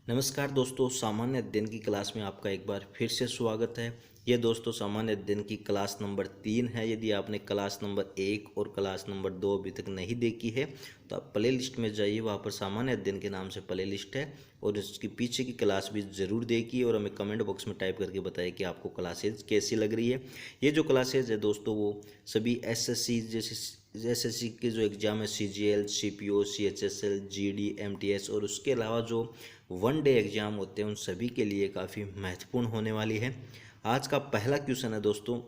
नमस्कार दोस्तों, सामान्य अध्ययन की क्लास में आपका एक बार फिर से स्वागत है। ये दोस्तों सामान्य अध्ययन की क्लास नंबर 3 है। यदि आपने क्लास नंबर 1 और क्लास नंबर 2 अभी तक नहीं देखी है तो आप प्ले लिस्ट में जाइए, वहाँ पर सामान्य अध्ययन के नाम से प्ले लिस्ट है और इसकी पीछे की क्लास भी ज़रूर देखिए और हमें कमेंट बॉक्स में टाइप करके बताइए कि आपको क्लासेज कैसी लग रही है। ये जो क्लासेज है दोस्तों वो सभी एसएससी जैसे एसएससी के जो एग्ज़ाम है CGL, CPO, CHSL, GD, MTS और उसके अलावा जो वन डे एग्ज़ाम होते हैं उन सभी के लिए काफ़ी महत्वपूर्ण होने वाली है। आज का पहला क्वेश्चन है दोस्तों,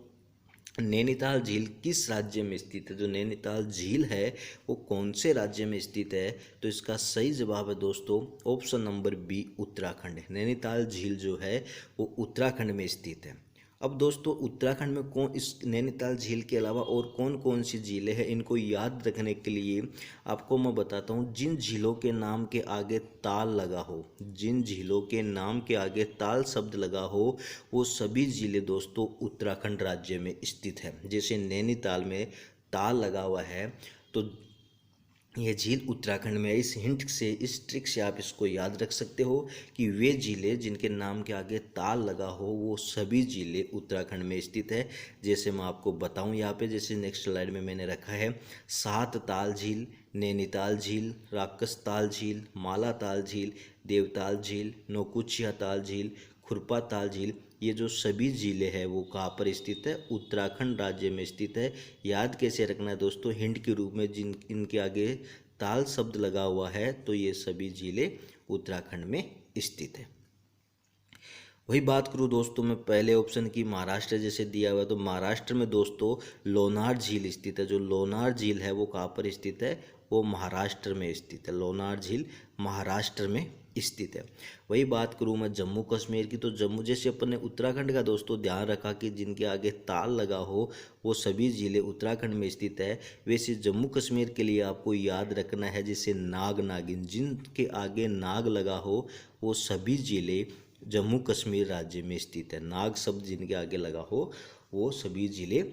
नैनीताल झील किस राज्य में स्थित है? जो नैनीताल झील है वो कौन से राज्य में स्थित है? तो इसका सही जवाब है दोस्तों option number B, Uttarakhand. Nainital झील जो है वो उत्तराखंड में स्थित है। अब दोस्तों उत्तराखंड में कौन, इस नैनीताल झील के अलावा और कौन कौन सी झीलें हैं, इनको याद रखने के लिए आपको मैं बताता हूँ। जिन झीलों के नाम के आगे ताल लगा हो, जिन झीलों के नाम के आगे ताल शब्द लगा हो, वो सभी झीलें दोस्तों उत्तराखंड राज्य में स्थित है। जैसे नैनीताल में ताल लगा हुआ है तो यह झील उत्तराखंड में है। इस हिंट से, इस ट्रिक से आप इसको याद रख सकते हो कि वे झीलें जिनके नाम के आगे ताल लगा हो वो सभी झीलें उत्तराखंड में स्थित है। जैसे मैं आपको बताऊं यहाँ पे, जैसे नेक्स्ट स्लाइड में मैंने रखा है सात ताल झील, नैनीताल झील, राकस ताल झील, माला ताल झील, देवताल झील, नौकुचिया ताल झील, खुरपा ताल झील। ये जो सभी झीलें हैं वो कहाँ पर स्थित है? उत्तराखंड राज्य में स्थित है। याद कैसे रखना है दोस्तों? हिंट के रूप में जिन इनके आगे ताल शब्द लगा हुआ है तो ये सभी झीलें उत्तराखंड में स्थित है। वही बात करूँ दोस्तों मैं पहले ऑप्शन की, महाराष्ट्र जैसे दिया हुआ है तो महाराष्ट्र में दोस्तों लोनार झील स्थित है। जो लोनार झील है वो कहाँ पर स्थित है? वो महाराष्ट्र में स्थित है। लोनार झील महाराष्ट्र में स्थित है। वही बात करूँ मैं जम्मू कश्मीर की, तो जम्मू जैसे अपन ने उत्तराखंड का दोस्तों ध्यान रखा कि जिनके आगे ताल लगा हो वो सभी ज़िले उत्तराखंड में स्थित है, वैसे जम्मू कश्मीर के लिए आपको याद रखना है जैसे नाग नागिन, जिनके आगे नाग लगा हो वो सभी ज़िले जम्मू कश्मीर राज्य में स्थित है। नाग शब्द जिनके आगे लगा हो वो सभी ज़िले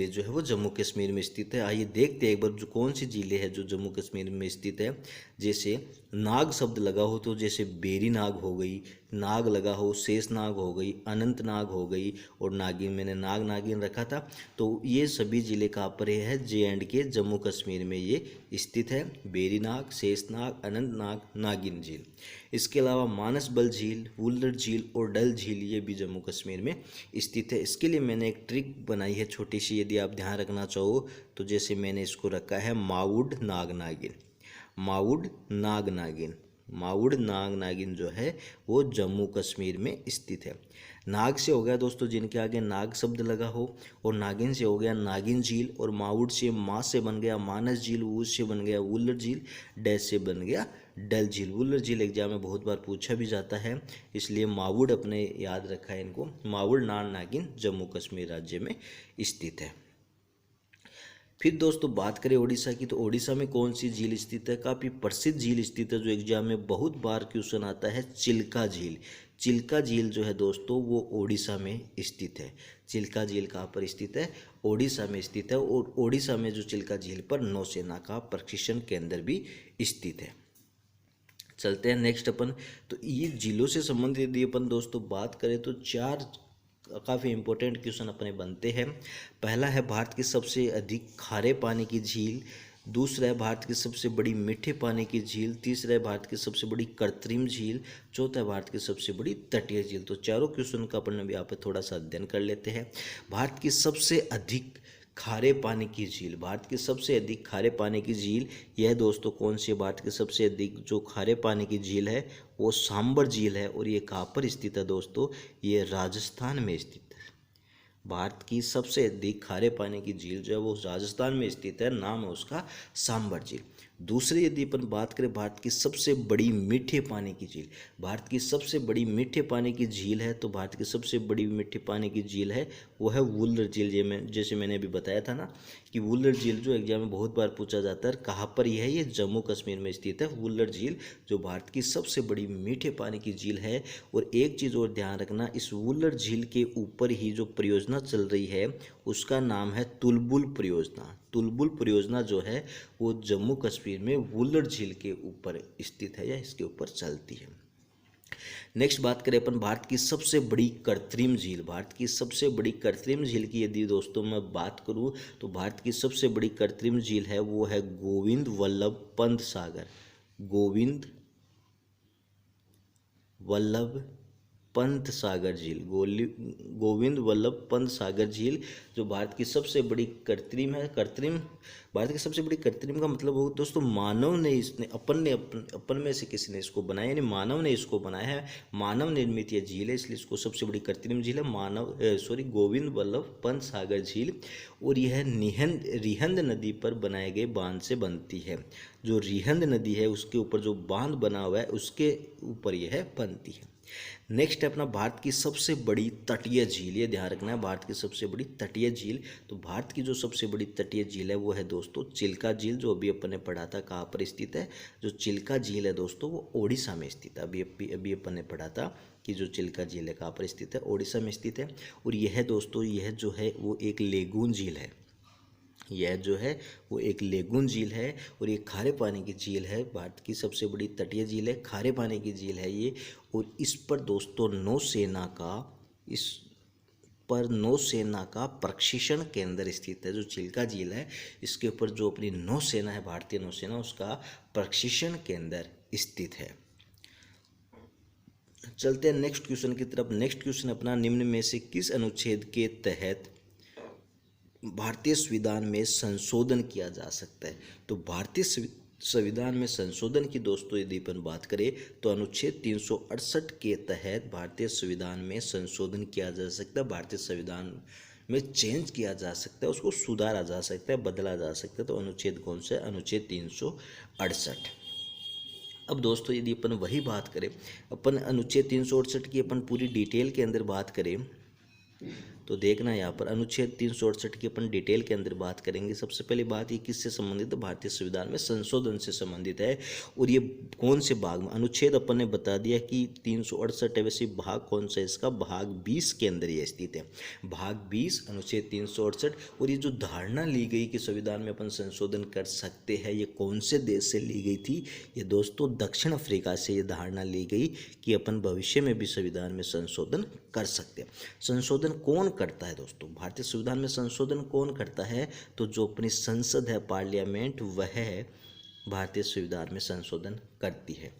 जो है वो जम्मू कश्मीर में स्थित है। आइए देखते हैं एक बार जो कौन सी ज़िले हैं जो जम्मू कश्मीर में स्थित है। जैसे नाग शब्द लगा हो तो जैसे बेरी नाग हो गई, नाग लगा हो शेष नाग हो गई, अनंत नाग हो गई और नागिन, मैंने नाग नागिन रखा था। तो ये सभी ज़िले कहाँ पर है? JNK जम्मू कश्मीर में ये स्थित है। बेरी नाग, शेष नाग, अनंत नाग, नागिन झील। इसके अलावा मानसबल झील, वुल्लर झील और डल झील ये भी जम्मू कश्मीर में स्थित है। इसके लिए मैंने एक ट्रिक बनाई है छोटी सी, यदि आप ध्यान रखना चाहो तो जैसे मैंने इसको रखा है माउड नाग नागिन। माउड नाग नागिन, माउड नाग नागिन जो है वो जम्मू कश्मीर में स्थित है। नाग से हो गया दोस्तों जिनके आगे नाग शब्द लगा हो, और नागिन से हो गया नागिन झील, और माउड से माँ से बन गया मानस झील, वूज से बन गया वुल्लर झील, डैश से बन गया डल झील। वुल्लर झील एग्जाम में बहुत बार पूछा भी जाता है, इसलिए मावुड अपने याद रखा है इनको। मावुड नाग नागिन जम्मू कश्मीर राज्य में स्थित है। फिर दोस्तों बात करें उड़ीसा की, तो उड़ीसा में कौन सी झील स्थित है? काफ़ी प्रसिद्ध झील स्थित है जो एग्जाम में बहुत बार क्वेश्चन आता है, चिल्का झील। चिल्का झील जो है दोस्तों वो उड़ीसा में स्थित है। चिल्का झील कहाँ पर स्थित है? उड़ीसा में स्थित है। और उड़ीसा में जो चिल्का झील पर नौसेना का प्रशिक्षण केंद्र भी स्थित है। चलते हैं नेक्स्ट अपन, तो ये झीलों से संबंधित यदि अपन दोस्तों बात करें तो चार काफ़ी इंपॉर्टेंट क्वेश्चन अपने बनते हैं। पहला है भारत की सबसे अधिक खारे पानी की झील, दूसरा है भारत की सबसे बड़ी मीठे पानी की झील, तीसरा है भारत की सबसे बड़ी कृत्रिम झील, चौथा है भारत की सबसे बड़ी तटीय झील। तो चारों क्वेश्चन का अपन यहाँ पे थोड़ा सा अध्ययन कर लेते हैं। भारत की सबसे अधिक खारे पानी की झील, भारत की सबसे अधिक खारे पानी की झील यह दोस्तों कौन सी? भारत की सबसे अधिक जो खारे पानी की झील है वो सांबर झील है। और ये कहाँ पर स्थित है दोस्तों? ये राजस्थान में स्थित है। भारत की सबसे अधिक खारे पानी की झील जो है वो राजस्थान में स्थित है, नाम है उसका सांबर झील। दूसरी यदि अपन बात करें भारत की सबसे बड़ी मीठे पानी की झील, भारत की सबसे बड़ी मीठे पानी की झील है तो भारत की सबसे बड़ी मीठे पानी की झील है वो है वुल्लर झील। जैसे मैंने अभी बताया था ना कि वुलर झील जो एग्जाम में बहुत बार पूछा जाता है, कहाँ पर यह है, ये जम्मू कश्मीर में स्थित है वुलर झील, जो भारत की सबसे बड़ी मीठे पानी की झील है। और एक चीज़ और ध्यान रखना, इस वुलर झील के ऊपर ही जो परियोजना चल रही है उसका नाम है तुलबुल परियोजना। तुलबुल परियोजना जो है वो जम्मू कश्मीर में वुलर झील के ऊपर स्थित है या इसके ऊपर चलती है। नेक्स्ट बात करें अपन भारत की सबसे बड़ी कृत्रिम झील। भारत की सबसे बड़ी कृत्रिम झील की यदि दोस्तों मैं बात करूं तो भारत की सबसे बड़ी कृत्रिम झील है वो है गोविंद वल्लभ पंत सागर। गोविंद वल्लभ पंत सागर झील, गोविंद वल्लभ पंत सागर झील जो भारत की सबसे बड़ी कृत्रिम है। कृत्रिम, भारत की सबसे बड़ी कृत्रिम का मतलब हो दोस्तों मानव ने इसने अपन में से किसी ने इसको बनाया, यानी मानव ने इसको बनाया है, मानव निर्मित यह झील है, इसलिए इसको सबसे बड़ी कृत्रिम झील है गोविंद वल्लभ पंत सागर झील। और यह रिहंद नदी पर बनाए गए बांध से बनती है। जो रिहंद नदी है उसके ऊपर जो बांध बना हुआ है उसके ऊपर यह बनती है। नेक्स्ट है अपना भारत की सबसे बड़ी तटीय झील। ये ध्यान रखना है, भारत की सबसे बड़ी तटीय झील। तो भारत की जो सबसे बड़ी तटीय झील है वो है दोस्तों चिल्का झील, जो अभी अपन ने पढ़ा था कहाँ पर स्थित है। जो चिल्का झील है दोस्तों वो ओडिशा में स्थित है। अभी अपन ने पढ़ा था कि जो चिल्का झील है कहाँ पर स्थित है, ओडिशा में स्थित है। और यह दोस्तों यह जो है वो एक लेगून झील है। यह जो है वो एक लेगून झील है और ये खारे पानी की झील है। भारत की सबसे बड़ी तटीय झील है, खारे पानी की झील है ये। और इस पर दोस्तों नौसेना का प्रशिक्षण केंद्र स्थित है। जो चिल्का झील है इसके ऊपर जो अपनी नौसेना है, भारतीय नौसेना, उसका प्रशिक्षण केंद्र स्थित है। चलते हैं नेक्स्ट क्वेश्चन की तरफ। नेक्स्ट क्वेश्चन अपना, निम्न में से किस अनुच्छेद के तहत भारतीय संविधान में संशोधन किया जा सकता है? तो भारतीय संविधान में संशोधन की दोस्तों यदि अपन बात करें तो अनुच्छेद 368 के तहत भारतीय संविधान में संशोधन किया जा सकता है। भारतीय संविधान में चेंज किया जा सकता है, उसको सुधारा जा सकता है, बदला जा सकता है। तो अनुच्छेद कौन सा है? अनुच्छेद 368। अब दोस्तों यदि अपन वही बात करें, अपन अनुच्छेद 368 की अपन पूरी डिटेल के अंदर बात करें तो देखना यहाँ पर अनुच्छेद 368 की अपन डिटेल के अंदर बात करेंगे। सबसे पहली बात ये किससे संबंधित है? भारतीय संविधान में संशोधन से संबंधित है। और ये कौन से भाग में? अनुच्छेद अपन ने बता दिया कि 368 है, वैसे भाग कौन सा है इसका? भाग 20 के अंदर ये स्थित है। भाग 20 अनुच्छेद 368। और ये जो धारणा ली गई कि संविधान में अपन संशोधन कर सकते हैं, ये कौन से देश से ली गई थी? ये दोस्तों दक्षिण अफ्रीका से ये धारणा ली गई कि अपन भविष्य में भी संविधान में संशोधन कर सकते हैं। संशोधन कौन करता है दोस्तों? भारतीय संविधान में संशोधन कौन करता है? तो जो अपनी संसद है, पार्लियामेंट, वह भारतीय संविधान में संशोधन करती है।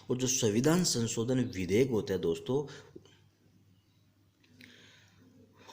और जो संविधान संशोधन विधेयक होता है दोस्तों,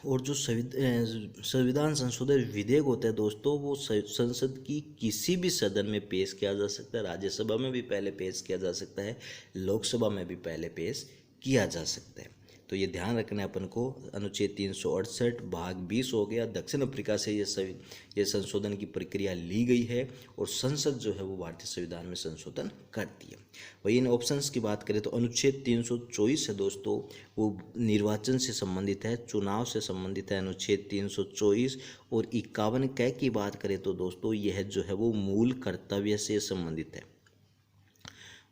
और जो संविधान संशोधन विधेयक होता है दोस्तों, वो संसद की किसी भी सदन में पेश किया जा सकता है। राज्यसभा में भी पहले पेश किया जा सकता है, लोकसभा में भी पहले पेश किया जा सकता है। तो ये ध्यान रखना है अपन को। अनुच्छेद 368 भाग 20 हो गया। दक्षिण अफ्रीका से ये संशोधन की प्रक्रिया ली गई है और संसद जो है वो भारतीय संविधान में संशोधन करती है। वही इन ऑप्शंस की बात करें तो अनुच्छेद 324 है दोस्तों, वो निर्वाचन से संबंधित है, चुनाव से संबंधित है, अनुच्छेद 324। और 51 क की बात करें तो दोस्तों यह जो है वो मूल कर्तव्य से संबंधित है।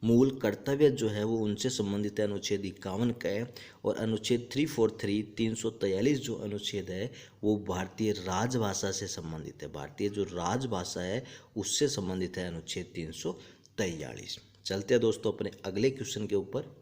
मूल कर्तव्य जो है वो उनसे संबंधित है, अनुच्छेद 51 का है। और अनुच्छेद 343 343 जो अनुच्छेद है वो भारतीय राजभाषा से संबंधित है। भारतीय जो राजभाषा है उससे संबंधित है, अनुच्छेद 343। चलते हैं दोस्तों अपने अगले क्वेश्चन के ऊपर।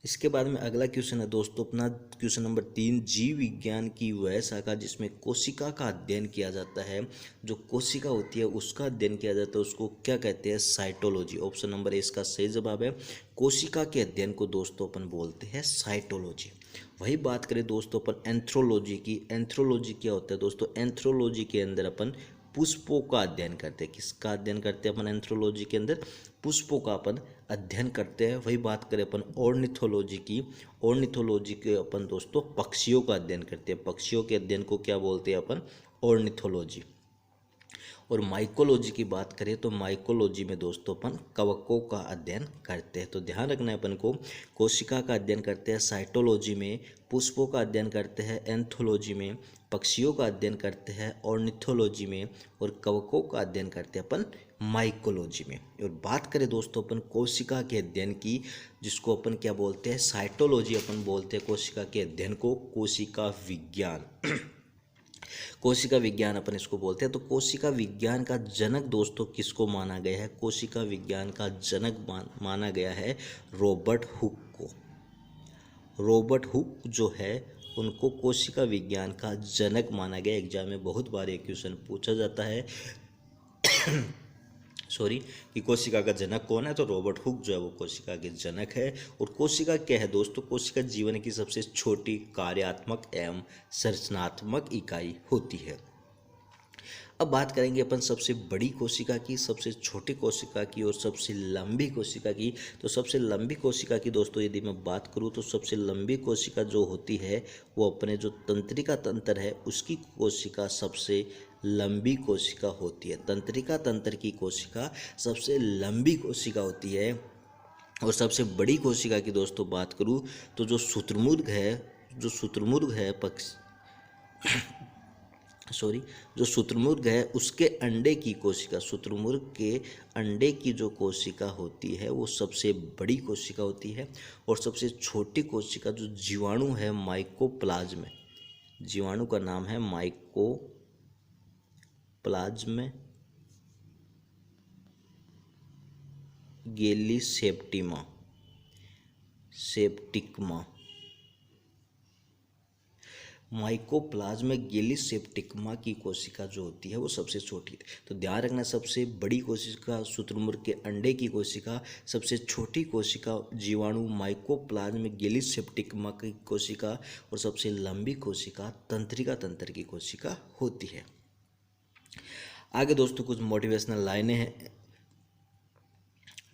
इसके बाद में अगला क्वेश्चन है दोस्तों अपना क्वेश्चन नंबर 3, जीव विज्ञान की वह शाखा जिसमें कोशिका का अध्ययन किया जाता है। जो कोशिका होती है उसका अध्ययन किया जाता है, उसको क्या कहते हैं? साइटोलॉजी। ऑप्शन नंबर ए इसका सही जवाब है। कोशिका के अध्ययन को दोस्तों अपन बोलते हैं साइटोलॉजी। वही बात करें दोस्तों अपन एंथ्रोलॉजी की। एंथ्रोलॉजी क्या होता है दोस्तों? एंथ्रोलॉजी के अंदर अपन पुष्पों का अध्ययन करते हैं। किसका अध्ययन करते हैं अपन एंथ्रोलॉजी के अंदर? पुष्पों का अपन अध्ययन करते हैं। वही बात करें अपन ऑर्निथोलॉजी की। ऑर्निथोलॉजी के अपन दोस्तों पक्षियों का अध्ययन करते हैं। पक्षियों के अध्ययन को क्या बोलते हैं अपन? ऑर्निथोलॉजी। और माइकोलॉजी की बात करें तो माइकोलॉजी में दोस्तों अपन कवकों का अध्ययन करते हैं। तो ध्यान रखना है अपन को, कोशिका का अध्ययन करते हैं साइटोलॉजी में, पुष्पों का अध्ययन करते हैं एंथोलॉजी में, पक्षियों का अध्ययन करते हैं ऑर्निथोलॉजी में, और कवकों का अध्ययन करते हैं अपन माइकोलॉजी में। और बात करें दोस्तों अपन कोशिका के अध्ययन की, जिसको अपन क्या बोलते हैं, साइटोलॉजी अपन बोलते हैं कोशिका के अध्ययन को, कोशिका विज्ञान कोशिका विज्ञान अपन इसको बोलते हैं। तो कोशिका विज्ञान का जनक दोस्तों किसको माना गया है, कोशिका विज्ञान का जनक माना गया है रॉबर्ट हुक को। रॉबर्ट हुक जो है उनको कोशिका विज्ञान का जनक माना गया। एग्जाम में बहुत बार ये क्वेश्चन पूछा जाता है सॉरी कि कोशिका का जनक कौन है, तो रॉबर्ट हुक जो है वो कोशिका के जनक है। और कोशिका क्या है दोस्तों, कोशिका जीवन की सबसे छोटी कार्यात्मक एवं संरचनात्मक इकाई होती है। अब बात करेंगे अपन सबसे बड़ी कोशिका की, सबसे छोटी कोशिका की और सबसे लंबी कोशिका की। तो सबसे लंबी कोशिका की दोस्तों यदि मैं बात करूं तो सबसे लंबी कोशिका जो होती है वो अपने जो तंत्रिका तंत्र है उसकी कोशिका सबसे लंबी कोशिका होती है। तंत्रिका तंत्र की कोशिका सबसे लंबी कोशिका होती है। और सबसे बड़ी कोशिका की दोस्तों बात करूं तो जो शुतुरमुर्ग है जो शुतुरमुर्ग है उसके अंडे की कोशिका, शुतुरमुर्ग के अंडे की जो कोशिका होती है वो सबसे बड़ी कोशिका होती है। और सबसे छोटी कोशिका जो जीवाणु है माइकोप्लाज्म, जीवाणु का नाम है माइकोप्लाज्म गैलीसेप्टिकमा माइकोप्लाज्म गैलीसेप्टिकमा की कोशिका जो होती है वो सबसे छोटी है। तो ध्यान रखना, सबसे बड़ी कोशिका शुतुरमुर्ग के अंडे की कोशिका, सबसे छोटी कोशिका जीवाणु माइकोप्लाज्म गैलीसेप्टिकमा की कोशिका, और सबसे लंबी कोशिका तंत्रिका तंत्र की कोशिका होती है। आगे दोस्तों कुछ मोटिवेशनल लाइनें हैं।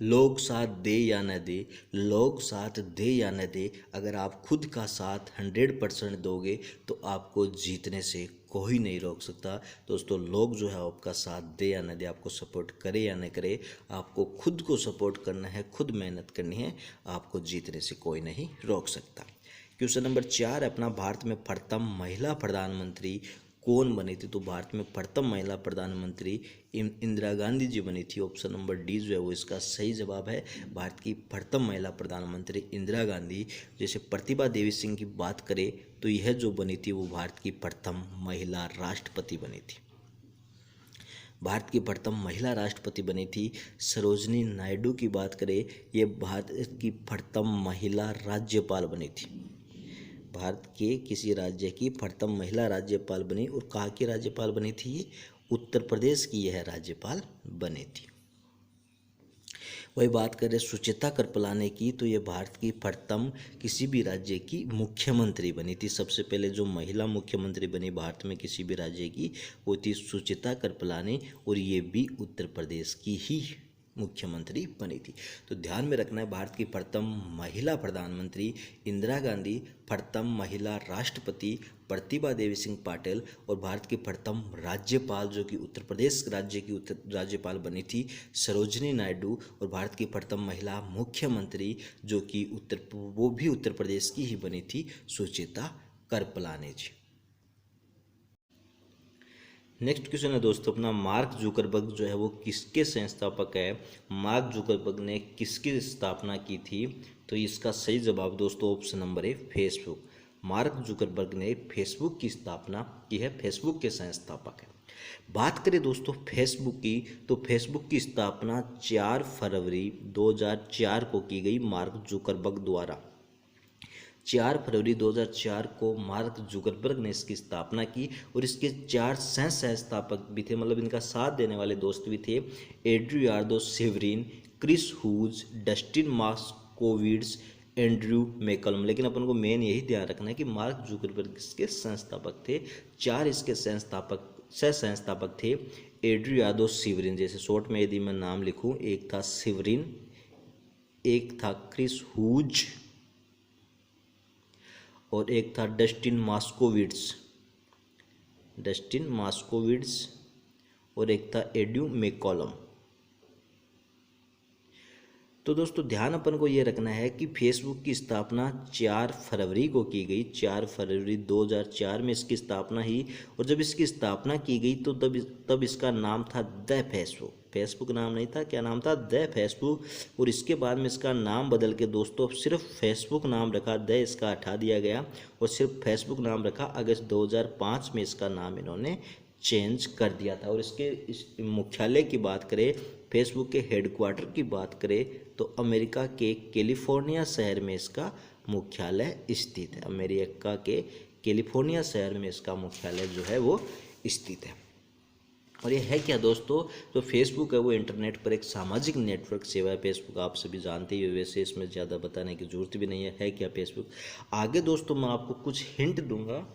लोग साथ दे या न दे, लोग साथ दे या न दे, अगर आप खुद का साथ 100% दोगे तो आपको जीतने से कोई नहीं रोक सकता। दोस्तों लोग जो है आपका साथ दे या न दे, आपको सपोर्ट करे या न करे, आपको खुद को सपोर्ट करना है, खुद मेहनत करनी है, आपको जीतने से कोई नहीं रोक सकता। क्वेश्चन नंबर 4 अपना, भारत में प्रथम महिला प्रधानमंत्री कौन बनी थी। तो भारत में प्रथम महिला प्रधानमंत्री इंदिरा गांधी जी बनी थी। ऑप्शन नंबर डी जो है वो इसका सही जवाब है। भारत की प्रथम महिला प्रधानमंत्री इंदिरा गांधी। जैसे प्रतिभा देवी सिंह की बात करें तो यह जो बनी थी वो भारत की प्रथम महिला राष्ट्रपति बनी थी। भारत की प्रथम महिला राष्ट्रपति बनी थी। सरोजनी नायडू की बात करें, ये भारत की प्रथम महिला राज्यपाल बनी थी। भारत के किसी राज्य की प्रथम महिला राज्यपाल बनी। और कहाँ की राज्यपाल बनी थी, उत्तर प्रदेश की यह राज्यपाल बनी थी। वही बात करें सुचेता कृपलानी की, तो ये भारत की प्रथम किसी भी राज्य की मुख्यमंत्री बनी थी। सबसे पहले जो महिला मुख्यमंत्री बनी भारत में किसी भी राज्य की वो थी सुचेता कृपलानी, और ये भी उत्तर प्रदेश की ही मुख्यमंत्री बनी थी। तो ध्यान में रखना है, भारत की प्रथम महिला प्रधानमंत्री इंदिरा गांधी, प्रथम महिला राष्ट्रपति प्रतिभा देवी सिंह पाटिल, और भारत की प्रथम राज्यपाल जो कि उत्तर प्रदेश राज्य की राज्यपाल बनी थी सरोजनी नायडू, और भारत की प्रथम महिला मुख्यमंत्री जो कि वो भी उत्तर प्रदेश की ही बनी थी, सुचेता कृपलानी जी। नेक्स्ट क्वेश्चन है दोस्तों अपना, मार्क जुकरबर्ग जो है वो किसके संस्थापक है। मार्क जुकरबर्ग ने किसकी स्थापना की थी। तो इसका सही जवाब दोस्तों ऑप्शन नंबर है फेसबुक। मार्क जुकरबर्ग ने फेसबुक की स्थापना की है, फेसबुक के संस्थापक है। बात करें दोस्तों फेसबुक की, तो फेसबुक की स्थापना 4 फरवरी 2004 को की गई मार्क जुकरबर्ग द्वारा। 4 फरवरी 2004 को मार्क जुकरबर्ग ने इसकी स्थापना की। और इसके 4 सह संस्थापक भी थे, मतलब इनका साथ देने वाले दोस्त भी थे, Eduardo Saverin, Chris Hughes, Dustin Moskovitz, Andrew McCollum. लेकिन अपन को मेन यही ध्यान रखना है कि मार्क जुकरबर्ग इसके संस्थापक थे। 4 इसके सह संस्थापक थे, एड्रियार्डो सेवरिन, जैसे शॉर्ट में यदि मैं नाम लिखूं, एक था सेवरिन, एक था क्रिस हुज, और एक था डस्टिन मास्कोविट्ज, और एक था एड्यू मैकॉलम। तो दोस्तों ध्यान अपन को ये रखना है कि फेसबुक की स्थापना 4 फरवरी को की गई, 4 फरवरी 2004 में इसकी स्थापना हुई। और जब इसकी स्थापना की गई तो तब इसका नाम था द फेसबुक। फेसबुक नाम नहीं था, क्या नाम था? The Facebook. और इसके बाद में इसका नाम बदल के दोस्तों अब सिर्फ फेसबुक नाम रखा, द इसका हटा दिया गया और सिर्फ फेसबुक नाम रखा। अगस्त 2005 में इसका नाम इन्होंने चेंज कर दिया था। और इसके इस मुख्यालय की बात करें, फेसबुक के हेडक्वार्टर की बात करें तो अमेरिका के कैलिफोर्निया शहर में इसका मुख्यालय स्थित है। अमेरिका के कैलिफोर्निया शहर में इसका मुख्यालय जो है वो स्थित है। और ये है क्या दोस्तों? जो फेसबुक है वो इंटरनेट पर एक सामाजिक नेटवर्क सेवा है। फेसबुक आप सभी जानते ही हो, वैसे इसमें ज़्यादा बताने की जरूरत भी नहीं है क्या फेसबुक। आगे दोस्तों मैं आपको कुछ हिंट दूंगा,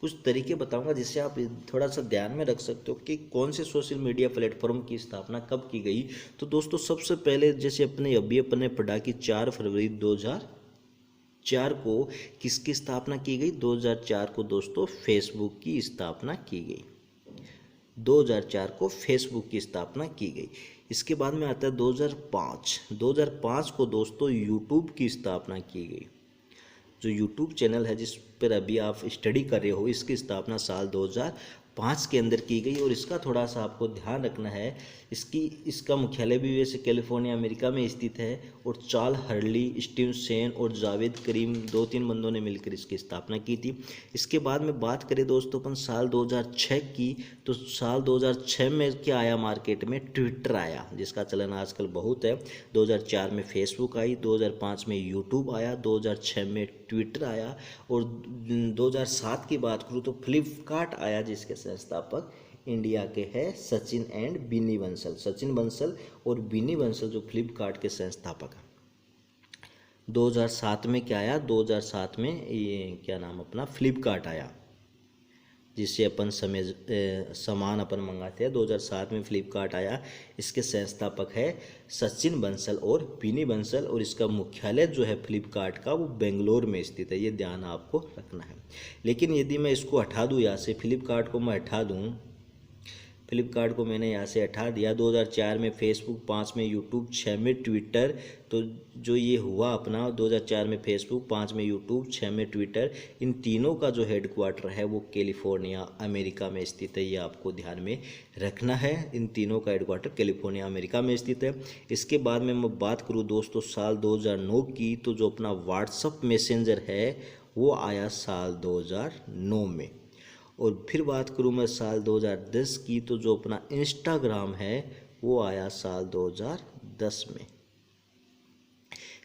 कुछ तरीके बताऊंगा जिससे आप थोड़ा सा ध्यान में रख सकते हो कि कौन से सोशल मीडिया प्लेटफॉर्म की स्थापना कब की गई। तो दोस्तों सबसे पहले जैसे अपने पढ़ा कि 4 फरवरी 2004 को किसकी स्थापना की गई? 2004 को दोस्तों फेसबुक की स्थापना की गई। 2004 को फेसबुक की स्थापना की गई। इसके बाद में आता है 2005 को दोस्तों यूट्यूब की स्थापना की गई। जो यूट्यूब चैनल है जिस पर अभी आप स्टडी कर रहे हो, इसकी स्थापना साल 2005 के अंदर की गई। और इसका थोड़ा सा आपको ध्यान रखना है, इसका मुख्यालय भी वैसे कैलिफोर्निया अमेरिका में स्थित है। और चार्ल्स हर्ली, स्टीव सेन और जावेद करीम 2-3 बंदों ने मिलकर इसकी स्थापना की थी। इसके बाद में बात करें दोस्तों अपन साल 2006 की, तो साल 2006 में क्या आया मार्केट में? ट्विटर आया, जिसका चलन आजकल बहुत है। 2004 में फेसबुक आई, 2005 में यूट्यूब आया, 2006 में ट्विटर आया। और 2007 की बात करूँ तो फ्लिपकार्ट आया, जिसके संस्थापक इंडिया के हैं सचिन एंड बिनी बंसल। सचिन बंसल और बिनी बंसल जो फ्लिपकार्ट के संस्थापक हैं। 2007 में क्या आया? 2007 में ये क्या नाम अपना फ्लिपकार्ट आया, जिससे अपन सामान अपन मंगाते हैं। 2007 में फ्लिपकार्ट आया। इसके संस्थापक है सचिन बंसल और बिनी बंसल। और इसका मुख्यालय जो है फ्लिपकार्ट का वो बेंगलोर में स्थित है, ये ध्यान आपको रखना है। लेकिन यदि मैं इसको हटा दूँ यहाँ से, फ्लिपकार्ट को मैं हटा दूँ, फ्लिपकार्ट को मैंने यहाँ से हटा दिया। 2004 में फेसबुक, 5 में यूट्यूब, 6 में ट्विटर। तो जो ये हुआ अपना 2004 में फेसबुक, 5 में यूट्यूब, 6 में ट्विटर, इन तीनों का जो हेडक्वार्टर है वो कैलिफोर्निया अमेरिका में स्थित है। ये आपको ध्यान में रखना है, इन तीनों का हेडक्वार्टर कैलिफोर्निया अमेरिका में स्थित है। इसके बाद में मैं बात करूँ दोस्तों साल 2009 की, तो जो अपना व्हाट्सअप मैसेंजर है वो आया साल 2009 में। और फिर बात करूँ मैं साल 2010 की, तो जो अपना इंस्टाग्राम है वो आया साल 2010 में।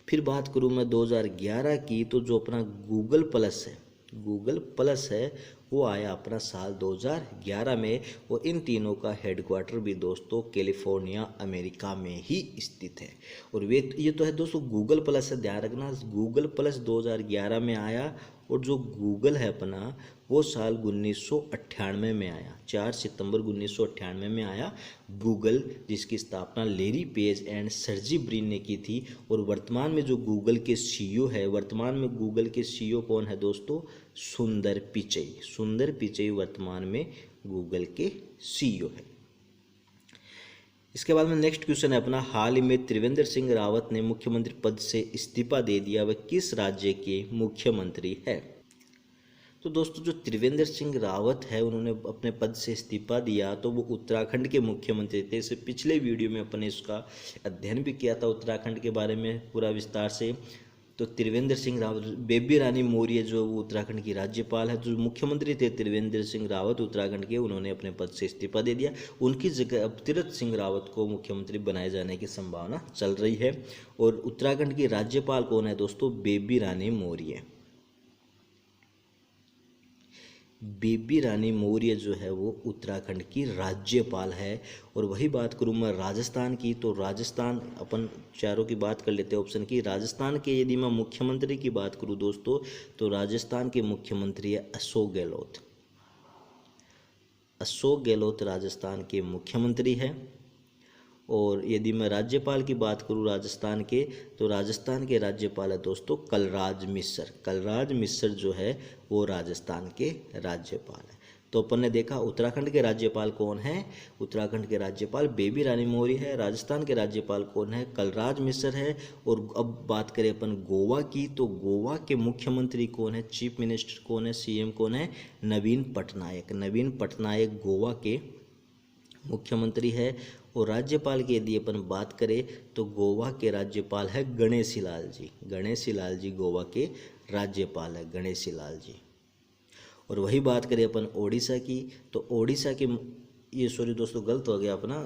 फिर बात करूँ मैं 2011 की, तो जो अपना गूगल प्लस है वो आया अपना साल 2011 में। और इन तीनों का हेडक्वार्टर भी दोस्तों कैलिफोर्निया अमेरिका में ही स्थित है। और ये तो है दोस्तों गूगल प्लस है, ध्यान रखना। गूगल प्लस 2011 में आया। और जो गूगल है अपना वो साल 1998 में आया, 4 सितंबर 1998 में आया गूगल, जिसकी स्थापना Larry Page and Sergey Brin ने की थी। और वर्तमान में जो गूगल के सीईओ है, वर्तमान में गूगल के सीईओ कौन है दोस्तों? सुंदर पिचई वर्तमान में गूगल के सीईओ है। इसके बाद में नेक्स्ट क्वेश्चन है अपना, हाल ही में त्रिवेंद्र सिंह रावत ने मुख्यमंत्री पद से इस्तीफा दे दिया, वह किस राज्य के मुख्यमंत्री है? तो दोस्तों जो त्रिवेंद्र सिंह रावत है उन्होंने अपने पद से इस्तीफा दिया, तो वो उत्तराखंड के मुख्यमंत्री थे। इससे पिछले वीडियो में अपने इसका अध्ययन भी किया था उत्तराखंड के बारे में पूरा विस्तार से। तो त्रिवेंद्र सिंह रावत, बेबी रानी मौर्य जो उत्तराखंड की राज्यपाल है, जो मुख्यमंत्री थे त्रिवेंद्र सिंह रावत उत्तराखंड के, उन्होंने अपने पद से इस्तीफा दे दिया। उनकी जगह अब तीरथ सिंह रावत को मुख्यमंत्री बनाए जाने की संभावना चल रही है। और उत्तराखंड की राज्यपाल कौन है दोस्तों? बेबी रानी मौर्य। बेबी रानी मौर्य जो है वो उत्तराखंड की राज्यपाल है। और वही बात करूँ मैं राजस्थान की, तो राजस्थान अपन चारों की बात कर लेते हैं ऑप्शन की। राजस्थान के यदि मैं मुख्यमंत्री की बात करूँ दोस्तों, तो राजस्थान के मुख्यमंत्री है अशोक गहलोत। अशोक गहलोत राजस्थान के मुख्यमंत्री है। और यदि मैं राज्यपाल की बात करूं राजस्थान के, तो राजस्थान के राज्यपाल है दोस्तों कलराज मिश्र। कलराज मिश्र जो है वो राजस्थान के राज्यपाल है। तो अपन ने देखा उत्तराखंड के राज्यपाल कौन है, उत्तराखंड के राज्यपाल बेबी रानी मौर्य है। राजस्थान के राज्यपाल कौन है, कलराज मिश्र है। और अब बात करें अपन गोवा की, तो गोवा के मुख्यमंत्री कौन है, चीफ मिनिस्टर कौन है, सीएम कौन है, नवीन पटनायक। नवीन पटनायक गोवा के मुख्यमंत्री है। और राज्यपाल की यदि अपन बात करें तो गोवा के राज्यपाल है गणेशी लाल जी। गणेशी लाल जी गोवा के राज्यपाल है, गणेशी लाल जी। और वही बात करें अपन ओडिशा की, तो ओडिशा के ये सॉरी दोस्तों गलत हो गया अपना,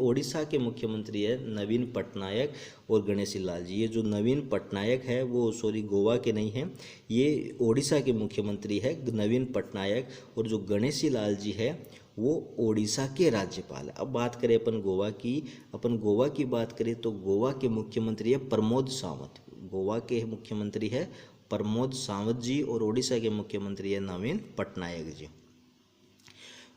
ओडिशा के मुख्यमंत्री है नवीन पटनायक और गणेशी लाल जी। ये जो नवीन पटनायक है वो सॉरी गोवा के नहीं है, ये ओडिशा के मुख्यमंत्री है नवीन पटनायक। और जो गणेशी लाल जी है वो ओडिशा के राज्यपाल है। अब बात करें अपन गोवा की, अपन गोवा की बात करें तो गोवा के मुख्यमंत्री है प्रमोद सावंत। गोवा के मुख्यमंत्री है प्रमोद सावंत जी और ओडिशा के मुख्यमंत्री है नवीन पटनायक जी।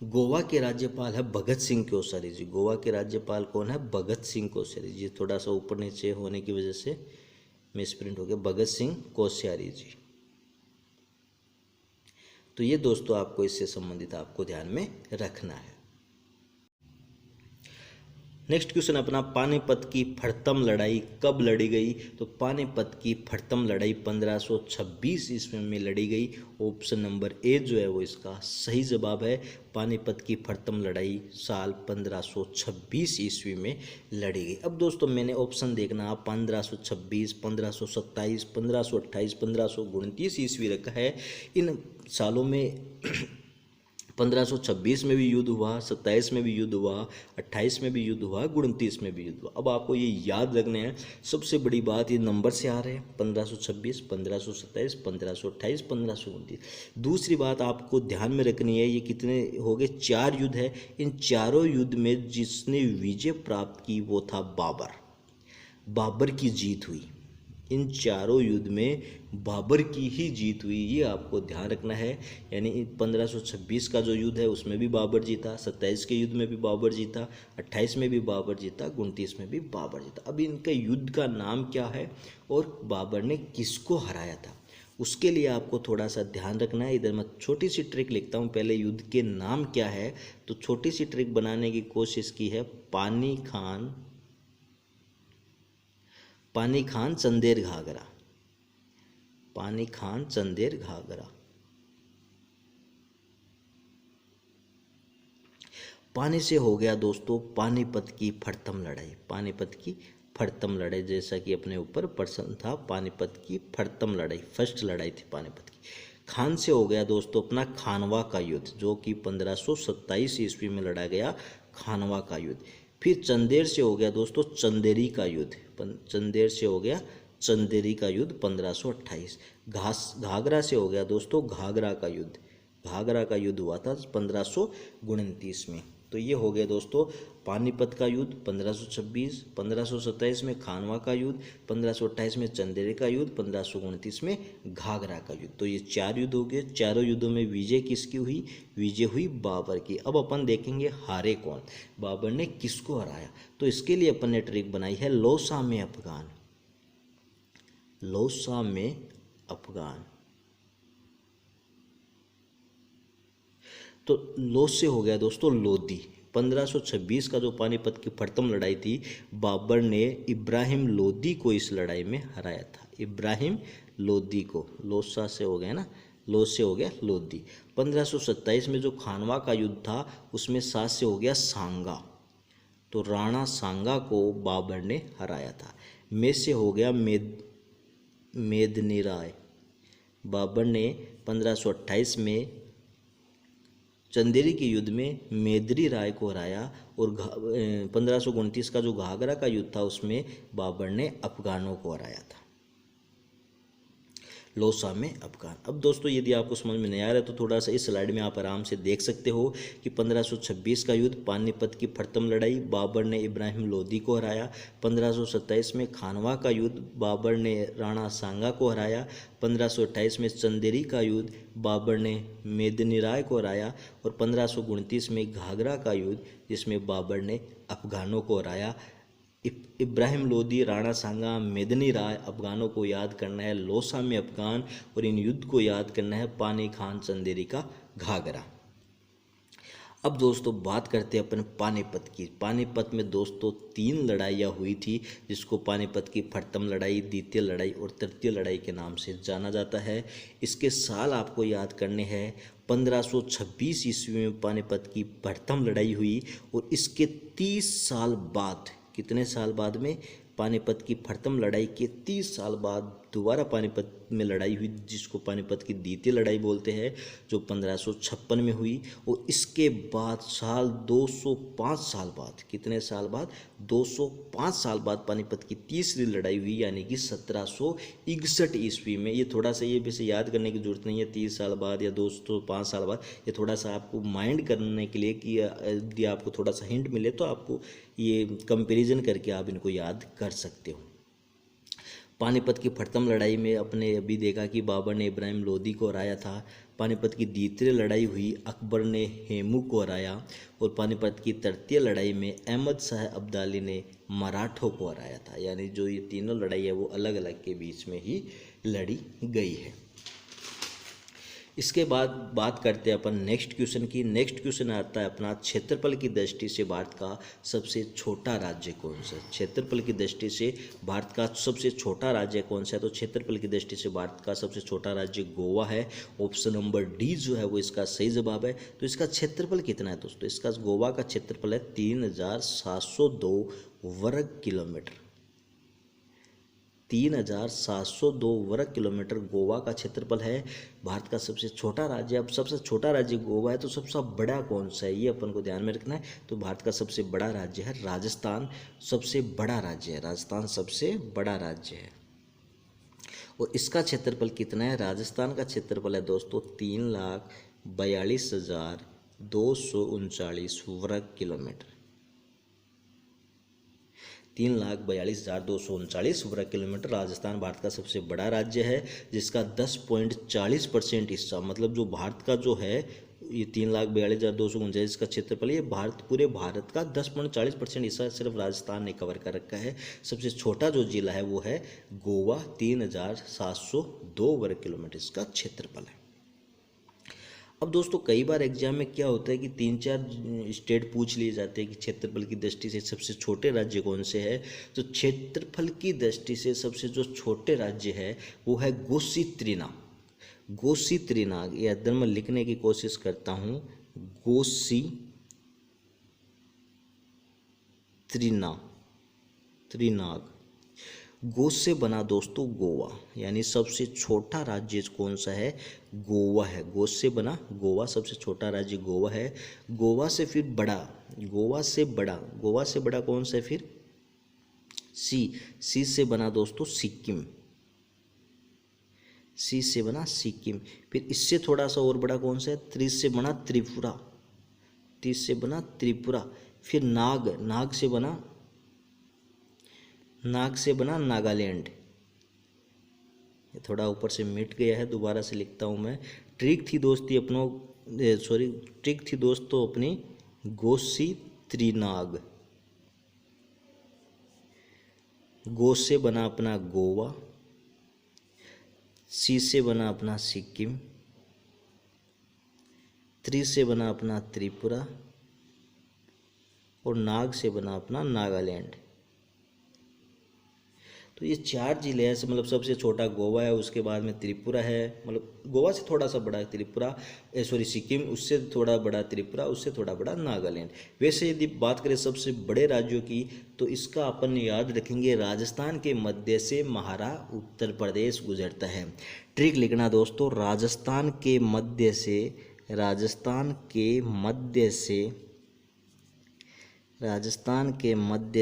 गोवा के राज्यपाल है भगत सिंह कोश्यारी जी। गोवा के राज्यपाल कौन है, भगत सिंह कोश्यारी जी। थोड़ा सा ऊपर नीचे होने की वजह से मिसप्रिंट हो गया, भगत सिंह कोश्यारी जी। तो ये दोस्तों आपको इससे संबंधित आपको ध्यान में रखना है। नेक्स्ट क्वेश्चन अपना, पानीपत की फड़तम लड़ाई कब लड़ी गई, तो पानीपत की फड़तम लड़ाई 1526 ईस्वी में लड़ी गई। ऑप्शन नंबर ए जो है वो इसका सही जवाब है। पानीपत की फड़तम लड़ाई साल 1526 ईस्वी में लड़ी गई। अब दोस्तों मैंने ऑप्शन देखना, 1526, 1527, 1528, 1529 ईस्वी रखा है। इन सालों में 1526 में भी युद्ध हुआ, 27 में भी युद्ध हुआ, 28 में भी युद्ध हुआ, 29 में भी युद्ध हुआ। अब आपको ये याद रखने हैं, सबसे बड़ी बात ये नंबर से आ रहे हैं, 1526, 1527, 1528, 1529। दूसरी बात आपको ध्यान में रखनी है, ये कितने हो गए, 4 युद्ध है। इन चारों युद्ध में जिसने विजय प्राप्त की वो था बाबर। बाबर की जीत हुई। इन चारों युद्ध में बाबर की ही जीत हुई, ये आपको ध्यान रखना है। यानी 1526 का जो युद्ध है उसमें भी बाबर जीता, 27 के युद्ध में भी बाबर जीता, 28 में भी बाबर जीता, 29 में भी बाबर जीता। अब इनका युद्ध का नाम क्या है और बाबर ने किसको हराया था, उसके लिए आपको थोड़ा सा ध्यान रखना है। इधर मैं छोटी सी ट्रिक लिखता हूँ, पहले युद्ध के नाम क्या है, तो छोटी सी ट्रिक बनाने की कोशिश की है। पानी खान चंदेर घाघरा, पानी खान चंदेर घाघरा। पानी से हो गया दोस्तों पानीपत की फड़तम लड़ाई। पानीपत की फड़तम लड़ाई, जैसा कि अपने ऊपर प्रश्न था, पानीपत की फड़तम लड़ाई फर्स्ट लड़ाई थी पानीपत की। खान से हो गया दोस्तों अपना खानवा का युद्ध, जो कि 1527 ईस्वी में लड़ा गया, खानवा का युद्ध। फिर चंदेर से हो गया दोस्तों चंदेरी का युद्ध, चंदेर से हो गया चंदेरी का युद्ध 1528। घाघरा से हो गया दोस्तों घाघरा का युद्ध, घाघरा का युद्ध हुआ था 1529 में। तो ये हो गया दोस्तों पानीपत का युद्ध 1526, 1527 में खानवा का युद्ध, 1528 में चंदेरी का युद्ध, 1529 में घाघरा का युद्ध। तो ये 4 युद्ध हो गए। चारों युद्धों में विजय किसकी हुई, विजय हुई बाबर की। अब अपन देखेंगे हारे कौन, बाबर ने किसको हराया। तो इसके लिए अपन ने ट्रिक बनाई है लोसा में अफगान, लोसा में अफगान। तो लोस से हो गया दोस्तों लोदी। 1526 का जो पानीपत की फड़तम लड़ाई थी, बाबर ने इब्राहिम लोदी को इस लड़ाई में हराया था, इब्राहिम लोदी को। लोसा से हो गया ना, लोस से हो गया लोदी। 1527 में जो खानवा का युद्ध था उसमें सात से हो गया सांगा, तो राणा सांगा को बाबर ने हराया था। में से हो गया मेदनी राय, बाबर ने 1528 में चंदेरी के युद्ध में मेदरी राय को हराया। और 1529 का जो घाघरा का युद्ध था उसमें बाबर ने अफगानों को हराया था, लोसा में अफगान। अब दोस्तों यदि आपको समझ में नहीं आ रहा है तो थोड़ा सा इस स्लाइड में आप आराम से देख सकते हो कि 1526 का युद्ध पानीपत की फड़तम लड़ाई, बाबर ने इब्राहिम लोदी को हराया। 1527 में खानवा का युद्ध, बाबर ने राणा सांगा को हराया। 1528 में चंदेरी का युद्ध, बाबर ने मेदनी राय को हराया। और 1529 में घाघरा का युद्ध जिसमें बाबर ने अफगानों को हराया। इब्राहिम लोदी, राणा सांगा, मेदनी राय। अफगानों को याद करना है लोसा में अफगान, और इन युद्ध को याद करना है पानी खान चंदेरी का घाघरा। अब दोस्तों बात करते हैं अपन पानीपत की। पानीपत में दोस्तों 3 लड़ाइयाँ हुई थी, जिसको पानीपत की प्रथम लड़ाई, द्वितीय लड़ाई और तृतीय लड़ाई के नाम से जाना जाता है। इसके साल आपको याद करने हैं। 1526 ईस्वी में पानीपत की प्रथम लड़ाई हुई, और इसके 30 साल बाद, कितने साल बाद में, पानीपत की प्रथम लड़ाई के 30 साल बाद दोबारा पानीपत में लड़ाई हुई, जिसको पानीपत की द्वितीय लड़ाई बोलते हैं, जो 1556 में हुई। और इसके बाद साल 205 साल बाद, कितने साल बाद, 205 साल बाद पानीपत की तीसरी लड़ाई हुई, यानी कि 1761 ईस्वी में। ये थोड़ा सा, ये वैसे याद करने की जरूरत नहीं है 30 साल बाद या 205 साल बाद, ये थोड़ा सा आपको माइंड करने के लिए कि यदि आपको थोड़ा सा हिंट मिले तो आपको ये कंपैरिजन करके आप इनको याद कर सकते हो। पानीपत की प्रथम लड़ाई में अपने अभी देखा कि बाबर ने इब्राहिम लोदी को हराया था। पानीपत की द्वितीय लड़ाई हुई, अकबर ने हेमू को हराया। और पानीपत की तृतीय लड़ाई में अहमद शाह अब्दाली ने मराठों को हराया था। यानी जो ये तीनों लड़ाई है वो अलग अलग के बीच में ही लड़ी गई है। इसके बाद बात करते हैं अपन नेक्स्ट क्वेश्चन की। नेक्स्ट क्वेश्चन आता है अपना, क्षेत्रफल की दृष्टि से भारत का सबसे छोटा राज्य कौन सा है। क्षेत्रफल की दृष्टि से भारत का सबसे छोटा राज्य कौन सा है, तो क्षेत्रफल की दृष्टि से भारत का सबसे छोटा राज्य गोवा है। ऑप्शन नंबर डी जो है वो इसका सही जवाब है। तो इसका क्षेत्रफल कितना है दोस्तों, इसका गोवा का क्षेत्रफल है 3702 वर्ग किलोमीटर। 3702 वर्ग किलोमीटर गोवा का क्षेत्रफल है। भारत का सबसे छोटा राज्य, अब सबसे छोटा राज्य गोवा है, तो सबसे बड़ा कौन सा है ये अपन को ध्यान में रखना है। तो भारत का सबसे बड़ा राज्य है राजस्थान, सबसे बड़ा राज्य है राजस्थान, सबसे बड़ा राज्य है। और इसका क्षेत्रफल कितना है, राजस्थान का क्षेत्रफल है दोस्तों 3,42,239 वर्ग किलोमीटर। 3,42,239 वर्ग किलोमीटर। राजस्थान भारत का सबसे बड़ा राज्य है, जिसका 10.40% हिस्सा, मतलब जो भारत का जो है ये 3,42,239 का क्षेत्रफल, ये पूरे भारत का 10.40% हिस्सा सिर्फ राजस्थान ने कवर कर रखा है। सबसे छोटा जो जिला है वो है गोवा, 3,702 वर्ग किलोमीटर इसका क्षेत्रफल है। अब दोस्तों कई बार एग्जाम में क्या होता है कि 3-4 स्टेट पूछ लिए जाते हैं कि क्षेत्रफल की दृष्टि से सबसे छोटे राज्य कौन से हैं। तो क्षेत्रफल की दृष्टि से सबसे जो छोटे राज्य है वो है गोसी त्रिनाग। गोसी त्रिनाग, ये अदर मैं लिखने की कोशिश करता हूँ, गोसी त्रिनाग। गो से बना दोस्तों गोवा, यानी सबसे छोटा राज्य कौन सा है, गोवा है। गो से बना गोवा, सबसे छोटा राज्य गोवा है। गोवा से फिर बड़ा, गोवा से बड़ा कौन सा है फिर, सी से बना दोस्तों सिक्किम, सी से बना सिक्किम। फिर इससे थोड़ा सा और बड़ा कौन सा है, त्रिस से बना त्रिपुरा, तीस से बना त्रिपुरा। फिर नाग से बना नागालैंड। ये थोड़ा ऊपर से मिट गया है, दोबारा से लिखता हूँ मैं। ट्रिक थी दोस्तों अपनी गोसी त्रिनाग। गो से बना अपना गोवा, सी से बना अपना सिक्किम, त्रि से बना अपना त्रिपुरा, और नाग से बना अपना नागालैंड। तो ये 4 जिले हैं, मतलब सबसे छोटा गोवा है, उसके बाद में त्रिपुरा है, मतलब गोवा से थोड़ा सा बड़ा त्रिपुरा, सिक्किम, उससे थोड़ा बड़ा त्रिपुरा, उससे थोड़ा बड़ा नागालैंड। वैसे यदि बात करें सबसे बड़े राज्यों की, तो इसका अपन याद रखेंगे, राजस्थान के मध्य से महाराष्ट्र उत्तर प्रदेश गुजरता है। ट्रिक लिखना दोस्तों, राजस्थान के मध्य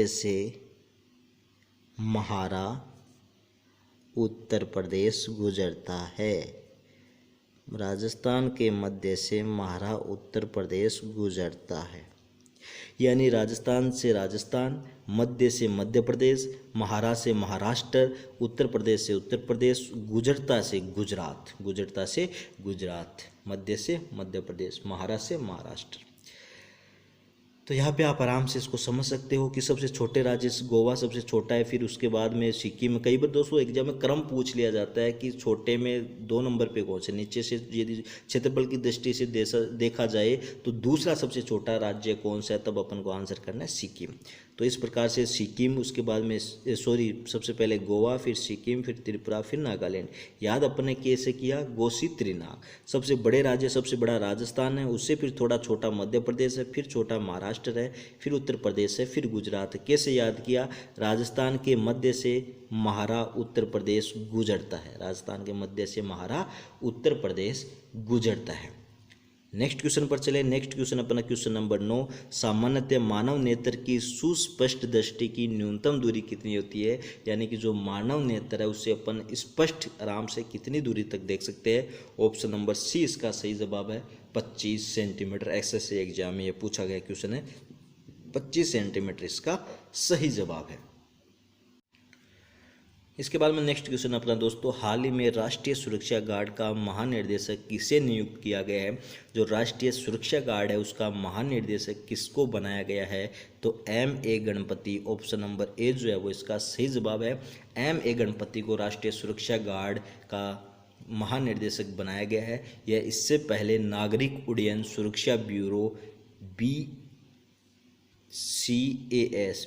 से महाराष्ट्र उत्तर प्रदेश गुजरता है। राजस्थान के मध्य से महाराष्ट्र उत्तर प्रदेश गुजरता है, यानी राजस्थान से राजस्थान, मध्य से मध्य प्रदेश, महाराष्ट्र से महाराष्ट्र, उत्तर प्रदेश से उत्तर प्रदेश, गुजरता से गुजरात, मध्य से मध्य प्रदेश, महाराष्ट्र से महाराष्ट्र। तो यहाँ पे आप आराम से इसको समझ सकते हो कि सबसे छोटे राज्य गोवा सबसे छोटा है, फिर उसके बाद में सिक्किम। कई बार दोस्तों एग्जाम में क्रम पूछ लिया जाता है कि छोटे में 2 नंबर पे कौन से, नीचे से यदि क्षेत्रफल की दृष्टि से देखा जाए तो दूसरा सबसे छोटा राज्य कौन सा है, तब अपन को आंसर करना है सिक्किम। तो इस प्रकार से सिक्किम, उसके बाद में सबसे पहले गोवा, फिर सिक्किम, फिर त्रिपुरा, फिर नागालैंड। याद अपन ने कैसे किया, गोसी त्रिनाग। सबसे बड़े राज्य, सबसे बड़ा राजस्थान है, उससे फिर थोड़ा छोटा मध्य प्रदेश है, फिर छोटा महाराष्ट्र है, फिर उत्तर प्रदेश है, फिर गुजरात है। कैसे याद किया, राजस्थान के मध्य से महारा उत्तर प्रदेश गुजरता है, राजस्थान के मध्य से महारा उत्तर प्रदेश गुजरता है। नेक्स्ट क्वेश्चन पर चले। नेक्स्ट क्वेश्चन अपना क्वेश्चन नंबर 9, सामान्यतः मानव नेत्र की सुस्पष्ट दृष्टि की न्यूनतम दूरी कितनी होती है, यानी कि जो मानव नेत्र है उससे अपन स्पष्ट आराम से कितनी दूरी तक देख सकते हैं। ऑप्शन नंबर सी इसका सही जवाब है 25 सेंटीमीटर। एसएससी एग्जाम में ये पूछा गया क्वेश्चन है, 25 सेंटीमीटर इसका सही जवाब है। इसके बाद में नेक्स्ट क्वेश्चन अपना दोस्तों, हाल ही में राष्ट्रीय सुरक्षा गार्ड का महानिर्देशक किसे नियुक्त किया गया है। जो राष्ट्रीय सुरक्षा गार्ड है उसका महानिर्देशक किसको बनाया गया है, तो M.A. Ganpati. Option number A जो है वो इसका सही जवाब है। M.A. गणपति को राष्ट्रीय सुरक्षा गार्ड का महानिर्देशक बनाया गया है। यह इससे पहले नागरिक उड्डयन सुरक्षा ब्यूरो BCAS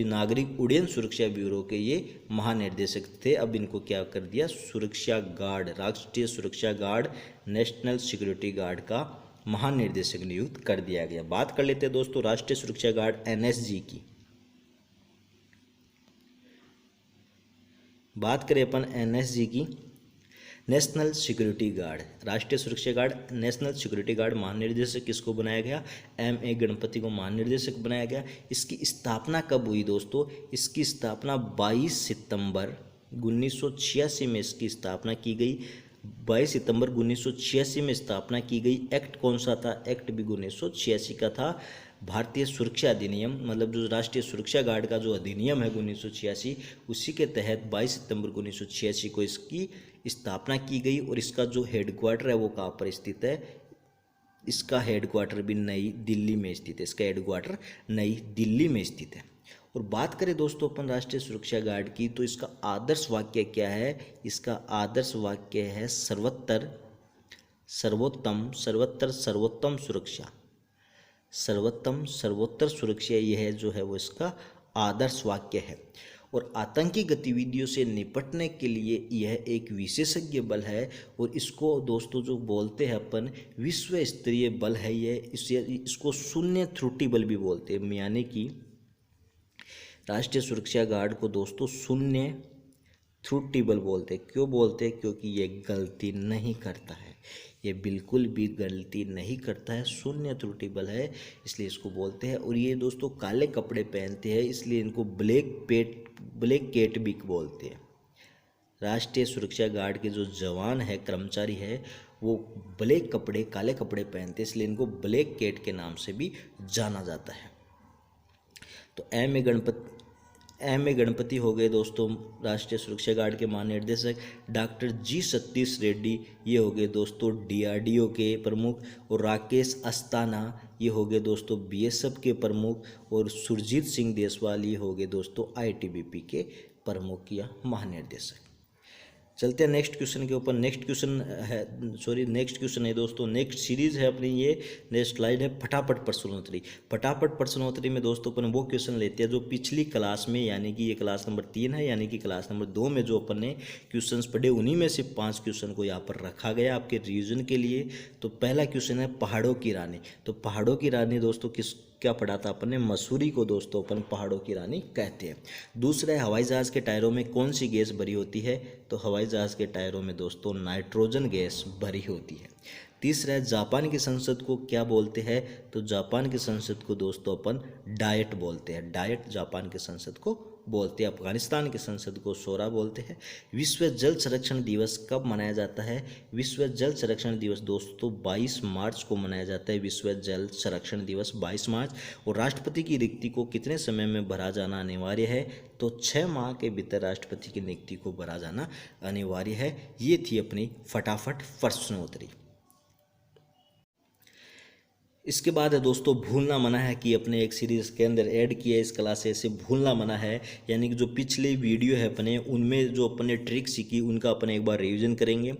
नागरिक उड्डयन सुरक्षा ब्यूरो के ये महानिर्देशक थे। अब इनको क्या कर दिया, सुरक्षा गार्ड, राष्ट्रीय सुरक्षा गार्ड, नेशनल सिक्योरिटी गार्ड का महानिर्देशक नियुक्त कर दिया गया। बात कर लेते हैं दोस्तों राष्ट्रीय सुरक्षा गार्ड NSG की। बात करें अपन NSG की, नेशनल सिक्योरिटी गार्ड, राष्ट्रीय सुरक्षा गार्ड, नेशनल सिक्योरिटी गार्ड महानिर्देशक किसको बनाया गया, M.A. गणपति को महानिर्देशक बनाया गया। इसकी स्थापना कब हुई दोस्तों, इसकी स्थापना 22 सितंबर 1986 में इसकी स्थापना की गई। 22 सितंबर 1986 में स्थापना की गई। एक्ट कौन सा था, एक्ट भी 1986 का था। भारतीय सुरक्षा अधिनियम, मतलब जो राष्ट्रीय सुरक्षा गार्ड का जो अधिनियम है 1986, उसी के तहत 22 सितंबर 1986 को इसकी स्थापना की गई। और इसका जो हेडक्वार्टर है वो कहाँ पर स्थित है, इसका हेडक्वार्टर भी नई दिल्ली में स्थित है। इसका हेडक्वार्टर नई दिल्ली में स्थित है। और बात करें दोस्तों अपन राष्ट्रीय सुरक्षा गार्ड की, तो इसका आदर्श वाक्य क्या है, इसका आदर्श वाक्य है सर्वोत्तम सुरक्षा, सर्वोत्तर सुरक्षा, यह जो है वो इसका आदर्श वाक्य है। और आतंकी गतिविधियों से निपटने के लिए यह एक विशेषज्ञ बल है। और इसको दोस्तों जो बोलते हैं अपन विश्व स्तरीय बल है ये, इसको शून्य त्रुटि बल भी बोलते हैं। यानी कि राष्ट्रीय सुरक्षा गार्ड को दोस्तों शून्य त्रुटि बल बोलते हैं। क्यों बोलते हैं, क्योंकि ये गलती नहीं करता है, ये बिल्कुल भी गलती नहीं करता है, शून्य त्रुटि बल है, इसलिए इसको बोलते हैं। और ये दोस्तों काले कपड़े पहनते हैं, इसलिए इनको ब्लैक कैट भी बोलते हैं। राष्ट्रीय सुरक्षा गार्ड के जो जवान है, कर्मचारी है, वो ब्लैक कपड़े, काले कपड़े पहनते हैं, इसलिए इनको ब्लैक कैट के नाम से भी जाना जाता है। तो M.A. गणपति हो गए दोस्तों राष्ट्रीय सुरक्षा गार्ड के महानिर्देशक। Doctor G. सतीश रेड्डी ये हो गए दोस्तों DRDO के प्रमुख। और राकेश अस्थाना ये हो गए दोस्तों BSF के प्रमुख। और सुरजीत सिंह देसवाल ये हो गए दोस्तों ITBP के प्रमुख या महानिर्देशक। चलते हैं नेक्स्ट क्वेश्चन के ऊपर। नेक्स्ट क्वेश्चन है दोस्तों, नेक्स्ट सीरीज है अपनी, ये नेक्स्ट स्लाइड है फटाफट प्रश्नोत्तरी। फटाफट प्रश्नोत्तरी में दोस्तों अपन वो क्वेश्चन लेते हैं जो पिछली क्लास में, यानी कि ये क्लास नंबर 3 है, यानी कि क्लास नंबर 2 में जो अपन ने क्वेश्चंस पढ़े, उन्हीं में से 5 क्वेश्चन को यहाँ पर रखा गया आपके रिवीजन के लिए। तो पहला क्वेश्चन है पहाड़ों की रानी। तो पहाड़ों की रानी दोस्तों क्या पढ़ा था अपन ने, मसूरी को दोस्तों अपन पहाड़ों की रानी कहते हैं। दूसरा है हवाई जहाज़ के टायरों में कौन सी गैस भरी होती है, तो हवाई जहाज़ के टायरों में दोस्तों नाइट्रोजन गैस भरी होती है। तीसरा है जापान की संसद को क्या बोलते हैं, तो जापान की संसद को दोस्तों अपन डायट बोलते हैं, डायट जापान की संसद को बोलते हैं। अफगानिस्तान की संसद को शोरा बोलते हैं। विश्व जल संरक्षण दिवस कब मनाया जाता है, विश्व जल संरक्षण दिवस दोस्तों 22 मार्च को मनाया जाता है। विश्व जल संरक्षण दिवस 22 मार्च। और राष्ट्रपति की रिक्ति को कितने समय में भरा जाना अनिवार्य है, तो 6 माह के भीतर राष्ट्रपति की नियुक्ति को भरा जाना अनिवार्य है। ये थी अपनी फटाफट प्रश्नोत्तरी। इसके बाद है दोस्तों भूलना मना है कि अपने एक सीरीज़ के अंदर ऐड किया इस क्लास से, इसे भूलना मना है। यानी कि जो पिछले वीडियो है अपने, उनमें जो अपने ट्रिक सीखी उनका अपने एक बार रिवीजन करेंगे,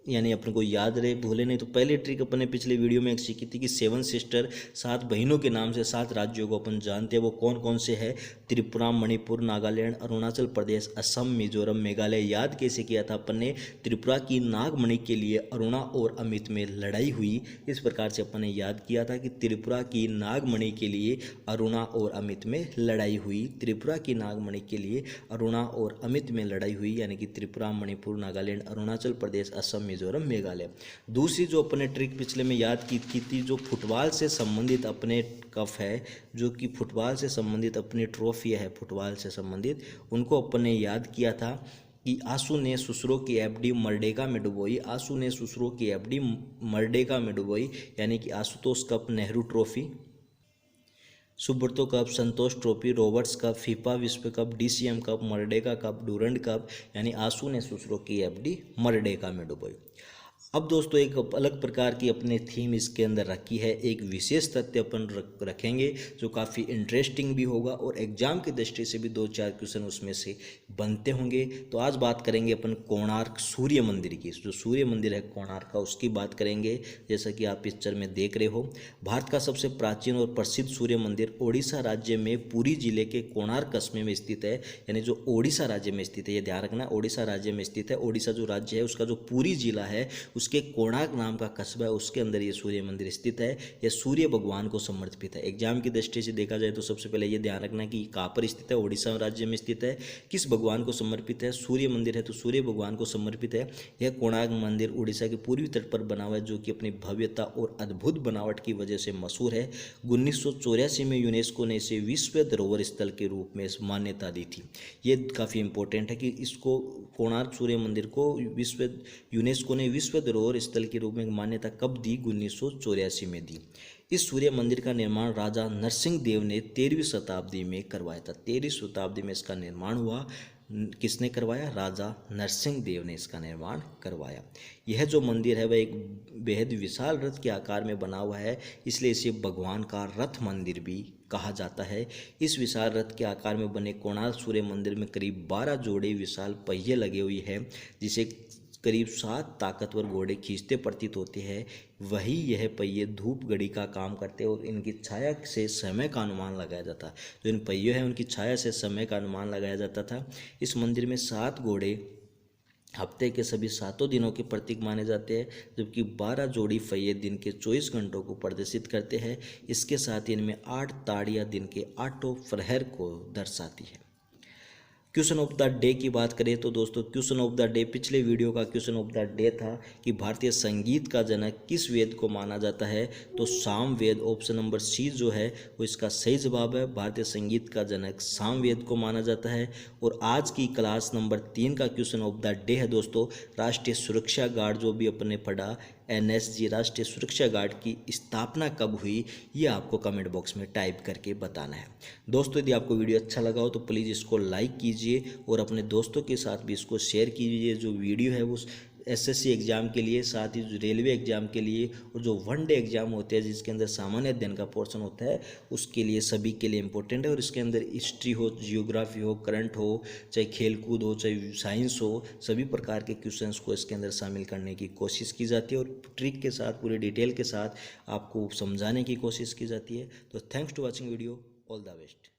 यानी अपने को याद रहे, भूले नहीं। तो पहले ट्रिक अपने पिछले वीडियो में एक सीखी थी कि 7 सिस्टर, 7 बहनों के नाम से 7 राज्यों को अपन जानते हैं, वो कौन कौन से हैं? त्रिपुरा, मणिपुर, नागालैंड, अरुणाचल प्रदेश, असम, मिजोरम, मेघालय। याद कैसे किया था अपन ने? त्रिपुरा की नागमणि के लिए अरुणा और अमित में लड़ाई हुई, इस प्रकार से अपन ने याद किया था कि त्रिपुरा की नागमणि के लिए अरुणा और अमित में लड़ाई हुई। त्रिपुरा की नागमणि के लिए अरुणा और अमित में लड़ाई हुई, यानी कि त्रिपुरा, मणिपुर, नागालैंड, अरुणाचल प्रदेश, असम, मिजोरम, मेघालय। दूसरी जो अपने ट्रिक पिछले में याद की थी, जो फुटबॉल से संबंधित अपने कप है, जो कि फुटबॉल से संबंधित अपनी ट्रॉफी है, फुटबॉल से संबंधित, उनको अपन ने याद किया था कि आंसू ने ससुरों की एफडी मर्डेगा में डुबोई। आंसू ने ससुरों की एफडी मर्डेगा में डुबोई, यानी कि Ashutosh cup, Nehru trophy, Subroto cup, Santosh trophy, Roberts cup, FIFA विश्व cup, DCM cup, Merdeka cup, Durand cup, यानी आंसू ने ससुरों की एफडी मर्डेगा में डुबोई। अब दोस्तों एक अलग प्रकार की अपने थीम इसके अंदर रखी है, एक विशेष तथ्य अपन रखेंगे जो काफ़ी इंटरेस्टिंग भी होगा और एग्जाम की दृष्टि से भी 2-4 क्वेश्चन उसमें से बनते होंगे। तो आज बात करेंगे अपन कोणार्क सूर्य मंदिर की। जो सूर्य मंदिर है कोणार्क का, उसकी बात करेंगे। जैसा कि आप पिक्चर में देख रहे हो, भारत का सबसे प्राचीन और प्रसिद्ध सूर्य मंदिर ओडिशा राज्य में पुरी जिले के कोणार्क कस्बे में स्थित है। यानी जो ओडिशा राज्य में स्थित है, ये ध्यान रखना, ओडिशा राज्य में स्थित है। ओडिशा जो राज्य है उसका जो पुरी जिला है, उसके कोणार्क नाम का कस्बा है, उसके अंदर ये सूर्य मंदिर स्थित है। यह सूर्य भगवान को समर्पित है। एग्जाम की दृष्टि से देखा जाए तो सबसे पहले ये ध्यान रखना कि कहाँ पर स्थित है, ओडिशा राज्य में स्थित है, किस भगवान को समर्पित है, सूर्य मंदिर है तो सूर्य भगवान को समर्पित है। यह कोणार्क मंदिर उड़ीसा के पूर्वी तट पर बना हुआ है, जो कि अपनी भव्यता और अद्भुत बनावट की वजह से मशहूर है। 1984 में यूनेस्को ने इसे विश्व धरोहर स्थल के रूप में मान्यता दी थी। ये काफ़ी इंपॉर्टेंट है कि इसको कोणार्क सूर्य मंदिर को यूनेस्को ने विश्व धरोहर स्थल के रूप में मान्यता कब दी? 1984 में दी। इस सूर्य मंदिर का निर्माण राजा नरसिंह देव ने 13वीं शताब्दी में करवाया था। 13वीं शताब्दी में इसका निर्माण हुआ। किसने करवाया? राजा नरसिंह देव ने इसका निर्माण करवाया। यह जो मंदिर है वह एक बेहद विशाल रथ के आकार में बना हुआ है, इसलिए इसे भगवान का रथ मंदिर भी कहा जाता है। इस विशाल रथ के आकार में बने कोणार्क सूर्य मंदिर में करीब 12 जोड़े विशाल पहिए लगे हुए हैं, जिसे करीब 7 ताकतवर घोड़े खींचते प्रतीत होते हैं। वही यह पहिए धूप घड़ी का काम करते हैं और इनकी छाया से समय का अनुमान लगाया जाता है। जो इन पहियों हैं उनकी छाया से समय का अनुमान लगाया जाता था। इस मंदिर में 7 घोड़े हफ्ते के सभी 7 दिनों के प्रतीक माने जाते हैं, जबकि 12 जोड़ी पहिए दिन के 24 घंटों को प्रदर्शित करते हैं। इसके साथ ही इनमें 8 ताड़ियाँ दिन के 8 प्रहर को दर्शाती है। क्वेश्चन ऑफ द डे की बात करें तो दोस्तों क्वेश्चन ऑफ द डे, पिछले वीडियो का क्वेश्चन ऑफ द डे था कि भारतीय संगीत का जनक किस वेद को माना जाता है? तो साम वेद, ऑप्शन नंबर सी जो है वो इसका सही जवाब है। भारतीय संगीत का जनक साम वेद को माना जाता है। और आज की क्लास नंबर 3 का क्वेश्चन ऑफ द डे है दोस्तों, राष्ट्रीय सुरक्षा गार्ड जो भी अपने पढ़ा, एनएसजी राष्ट्रीय सुरक्षा गार्ड की स्थापना कब हुई? ये आपको कमेंट बॉक्स में टाइप करके बताना है। दोस्तों यदि आपको वीडियो अच्छा लगा हो तो प्लीज़ इसको लाइक कीजिए और अपने दोस्तों के साथ भी इसको शेयर कीजिए। जो वीडियो है वो एसएससी एग्ज़ाम के लिए, साथ ही रेलवे एग्ज़ाम के लिए और जो वनडे एग्ज़ाम होते हैं जिसके अंदर सामान्य अध्ययन का पोर्शन होता है, उसके लिए सभी के लिए इम्पोर्टेंट है। और इसके अंदर हिस्ट्री हो, जियोग्राफी हो, करंट हो, चाहे खेलकूद हो, चाहे साइंस हो, सभी प्रकार के क्वेश्चंस को इसके अंदर शामिल करने की कोशिश की जाती है और ट्रिक के साथ, पूरे डिटेल के साथ आपको समझाने की कोशिश की जाती है। तो thanks to watching video, all the best.